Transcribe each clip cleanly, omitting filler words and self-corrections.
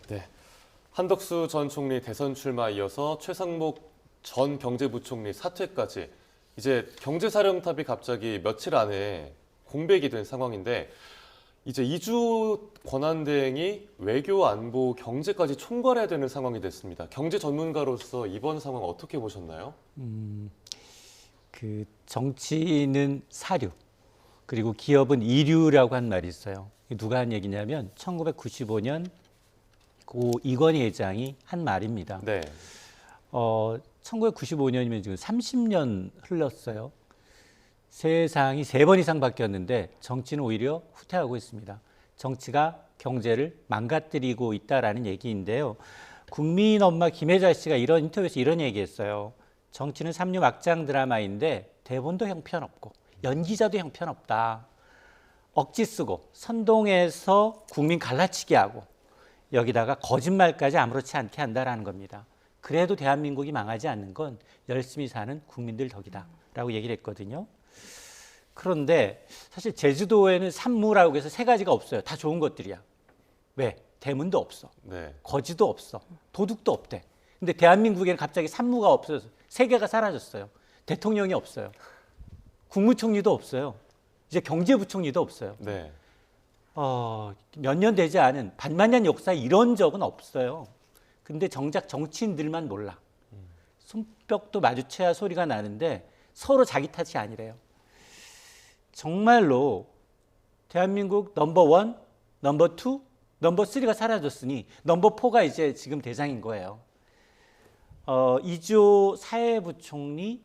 네. 한덕수 전 총리 대선 출마 이어서 최상목 전 경제부총리 사퇴까지 이제 경제사령탑이 갑자기 며칠 안에 공백이 된 상황인데 이제 이주 권한대행이 외교, 안보, 경제까지 총괄해야 되는 상황이 됐습니다. 경제 전문가로서 이번 상황 어떻게 보셨나요? 그 정치는 사류, 그리고 기업은 이류라고 한 말이 있어요. 누가 한 얘기냐면 1995년 고 이건희 회장이 한 말입니다. 네. 1995년이면 지금 30년 흘렀어요. 세상이 3번 이상 바뀌었는데 정치는 오히려 후퇴하고 있습니다. 정치가 경제를 망가뜨리고 있다라는 얘기인데요. 국민 엄마 김혜자 씨가 이런 인터뷰에서 이런 얘기했어요. 정치는 삼류 막장 드라마인데 대본도 형편없고 연기자도 형편없다. 억지 쓰고 선동해서 국민 갈라치게 하고 여기다가 거짓말까지 아무렇지 않게 한다라는 겁니다. 그래도 대한민국이 망하지 않는 건 열심히 사는 국민들 덕이다 라고 얘기를 했거든요. 그런데 사실 제주도에는 산무라고 해서 3가지가 없어요. 다 좋은 것들이야. 왜? 대문도 없어. 네. 거지도 없어. 도둑도 없대. 근데 대한민국에는 갑자기 산무가 없어서 3개가 사라졌어요. 대통령이 없어요. 국무총리도 없어요. 이제 경제부총리도 없어요. 네. 몇 년 되지 않은 반만년 역사에 이런 적은 없어요. 근데 정작 정치인들만 몰라. 손뼉도 마주쳐야 소리가 나는데 서로 자기 탓이 아니래요. 정말로 대한민국 넘버 1, 넘버 2, 넘버 3가 사라졌으니 넘버 4가 이제 지금 대장인 거예요. 이주호 사회부총리,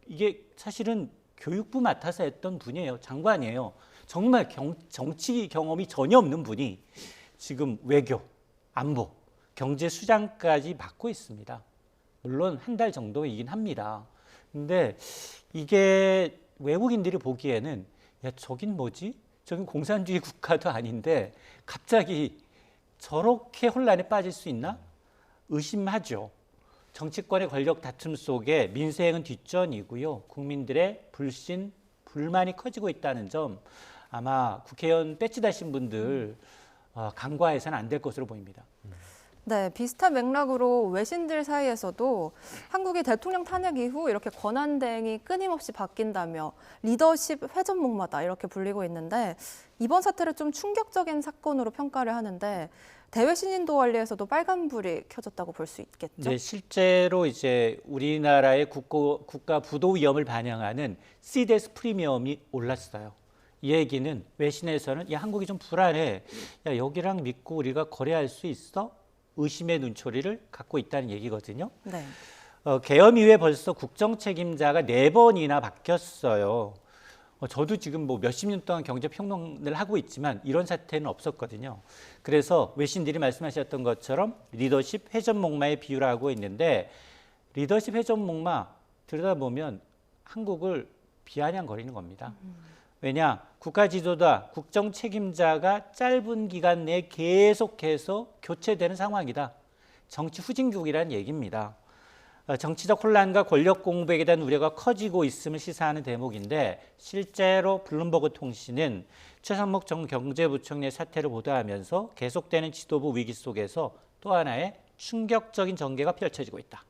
이게 사실은 교육부 맡아서 했던 분이에요. 장관이에요. 정말 정치 경험이 전혀 없는 분이 지금 외교, 안보, 경제 수장까지 맡고 있습니다. 물론 한 달 정도이긴 합니다. 근데 이게 외국인들이 보기에는 야, 저긴 뭐지? 저긴 공산주의 국가도 아닌데 갑자기 저렇게 혼란에 빠질 수 있나? 의심하죠. 정치권의 권력 다툼 속에 민생은 뒷전이고요. 국민들의 불신, 불만이 커지고 있다는 점 아마 국회의원 배지 다신 분들 간과해서는 안 될 것으로 보입니다. 네, 비슷한 맥락으로 외신들 사이에서도 한국이 대통령 탄핵 이후 이렇게 권한대행이 끊임없이 바뀐다며 리더십 회전목마다 이렇게 불리고 있는데 이번 사태를 좀 충격적인 사건으로 평가를 하는데 대외 신인도관리에서도 빨간불이 켜졌다고 볼 수 있겠죠? 네, 실제로 이제 우리나라의 국가 부도 위험을 반영하는 CDS 프리미엄이 올랐어요. 이 얘기는 외신에서는 야, 한국이 좀 불안해. 야, 여기랑 믿고 우리가 거래할 수 있어? 의심의 눈초리를 갖고 있다는 얘기거든요. 네. 계엄 이후에 벌써 국정 책임자가 4번이나 바뀌었어요. 저도 지금 뭐 몇십 년 동안 경제 평론을 하고 있지만 이런 사태는 없었거든요. 그래서 외신들이 말씀하셨던 것처럼 리더십 회전목마의 비유를 하고 있는데 리더십 회전목마 들여다보면 한국을 비아냥거리는 겁니다. 왜냐? 국가 지도자, 국정 책임자가 짧은 기간 내에 계속해서 교체되는 상황이다. 정치 후진국이라는 얘기입니다. 정치적 혼란과 권력 공백에 대한 우려가 커지고 있음을 시사하는 대목인데 실제로 블룸버그 통신은 최상목 전 경제부총리의 사태를 보도하면서 계속되는 지도부 위기 속에서 또 하나의 충격적인 전개가 펼쳐지고 있다.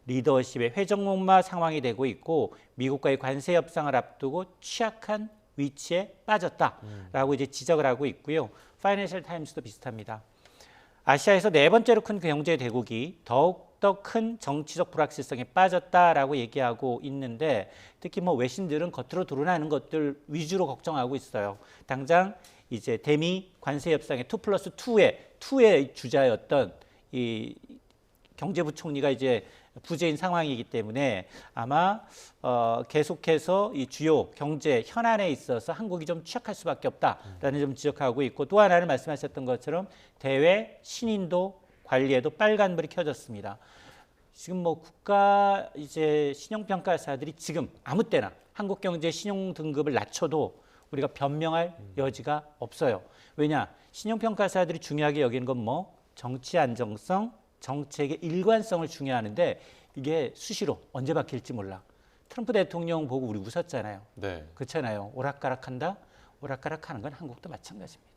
리더십의 회전목마 상황이 되고 있고 미국과의 관세 협상을 앞두고 취약한 위치에 빠졌다라고 이제 지적을 하고 있고요. 파이낸셜 타임스도 비슷합니다. 아시아에서 4번째로 큰 경제 대국이 더욱더 큰 정치적 불확실성에 빠졌다라고 얘기하고 있는데 특히 뭐 외신들은 겉으로 드러나는 것들 위주로 걱정하고 있어요. 당장 이제 대미 관세 협상의 2+2의 주자였던 이 경제부총리가 이제 부재인 상황이기 때문에 아마 계속해서 이 주요 경제 현안에 있어서 한국이 좀 취약할 수밖에 없다라는 점 지적하고 있고 또 하나는 말씀하셨던 것처럼 대외 신인도 관리에도 빨간불이 켜졌습니다. 지금 뭐 국가 이제 신용평가사들이 지금 아무 때나 한국 경제 신용 등급을 낮춰도 우리가 변명할 여지가 없어요. 왜냐? 신용평가사들이 중요하게 여기는 건 뭐 정치 안정성, 정책의 일관성을 중요하는데 이게 수시로 언제 바뀔지 몰라. 트럼프 대통령 보고 우리 웃었잖아요. 네. 그렇잖아요. 오락가락한다. 오락가락하는 건 한국도 마찬가지입니다.